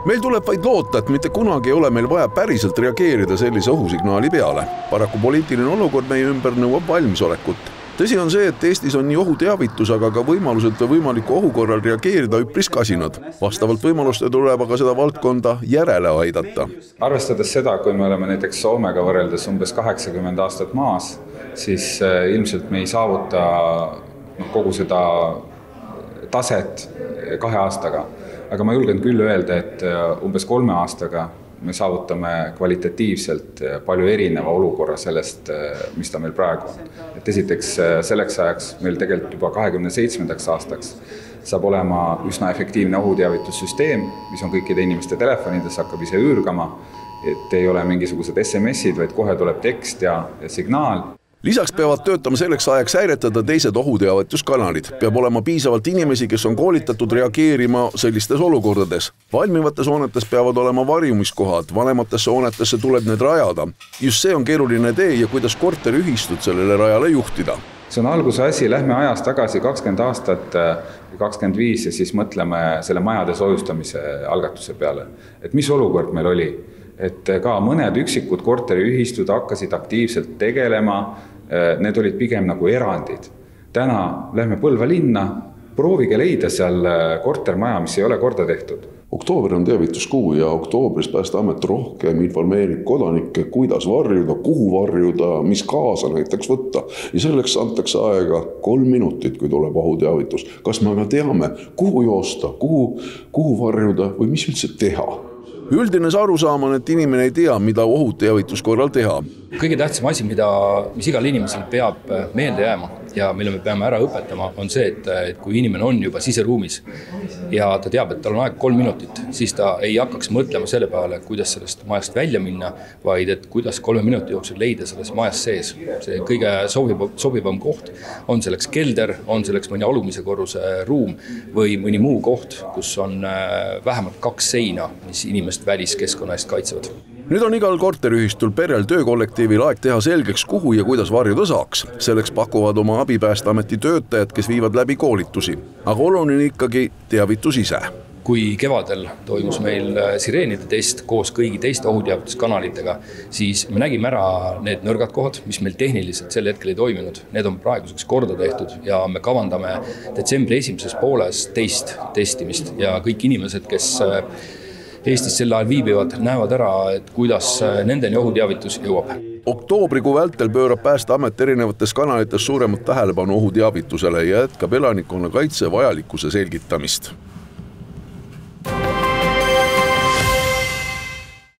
Meil tuleb vaid loota, et mitte kunagi ei ole meil vaja päriselt reageerida sellise ohusignaali peale. Paraku poliitiline olukord meie ümber nõuab valmisolekut. Tõsi on see, et Eestis on nii ohuteavitus, aga ka võimalused võimaliku ohu korral reageerida üpris kasinad. Vastavalt võimaluste tuleb aga seda valdkonda järele aidata. Arvestades seda, kui me oleme näiteks Soomega võrreldes umbes 80 aastat maas, siis ilmselt me ei saavuta kogu seda taset 2 aastaga. Aga ma julgen küll öelda, et umbes 3 aastaga me saavutame kvalitatiivselt palju erineva olukorra sellest, mis ta meil praegu on. Et esiteks selleks ajaks meil tegelikult juba 27. aastaks saab olema üsna efektiivne ohuteavitussüsteem, mis on kõikide inimeste telefonides, hakkab ise üürgama, et ei ole mingisugused SMS-id, vaid kohe tuleb tekst ja signaal. Lisaks peavad töötama selleks ajaks häiretada teised ohuteavituskanalid. Peab olema piisavalt inimesi, kes on koolitatud reageerima sellistes olukordades. Valmivates hoonetes peavad olema varjumiskohad, vanematesse hoonetesse tuleb need rajada. Just see on keeruline tee ja kuidas korteriühistud sellele rajale juhtida. See on alguse asi, lähme ajas tagasi 20 aastat, 25 ja siis mõtleme selle majade soojustamise algatuse peale. Et mis olukord meil oli? Et ka mõned üksikud korteriühistud hakkasid aktiivselt tegelema, need olid pigem nagu erandid. Täna lähme Põlva linna, proovige leida seal kortermaja, mis ei ole korda tehtud. Oktoober on teavituskuu ja oktoobris Päästeamet rohkem informeerib kodanikke, kuidas varjuda, kuhu varjuda, mis kaasa näiteks võtta. Ja selleks antakse aega 3 minutit, kui tuleb ohuteavitus. Kas me aga teame, kuhu joosta, kuhu varjuda või mis üldse teha? Üldine arusaam on, et inimene ei tea, mida ohuteavitus korral teha. Kõige tähtsam asi, mis igal inimesel peab meelde jääma ja mille me peame ära õpetama, on see, et kui inimene on juba siseruumis ja ta teab, et tal on aeg 3 minutit, siis ta ei hakkaks mõtlema selle peale, kuidas sellest majast välja minna, vaid et kuidas 3 minuti jooksul leida selles majas sees. See kõige sobivam koht on selleks kelder, on selleks mõni alumise korruse ruum või mõni muu koht, kus on vähemalt 2 seina, mis inimest väliskeskkonna eest kaitsevad. Nüüd on igal korteriühistul, perel, töökollektiivil aeg teha selgeks, kuhu ja kuidas varjuda saaks. Selleks pakuvad oma abi Päästeameti töötajad, kes viivad läbi koolitusi. Aga oluline ikkagi teavitus ise. Kui kevadel toimus meil sireenide test koos kõigi teiste ohuteavituskanalitega, siis me nägime ära need nõrgad kohad, mis meil tehniliselt sel hetkel ei toiminud. Need on praeguseks korda tehtud ja me kavandame detsembri esimeses pooles teist testimist ja kõik inimesed, kes Eestis sel ajal viibivad, näevad ära, et kuidas nendeni ohuteavitus jõuab. Oktoobrikuu vältel pöörab Päästeamet erinevates kanalites suuremat tähelepanu ohuteavitusele ja jätkab elanikkonna kaitse vajalikkuse selgitamist.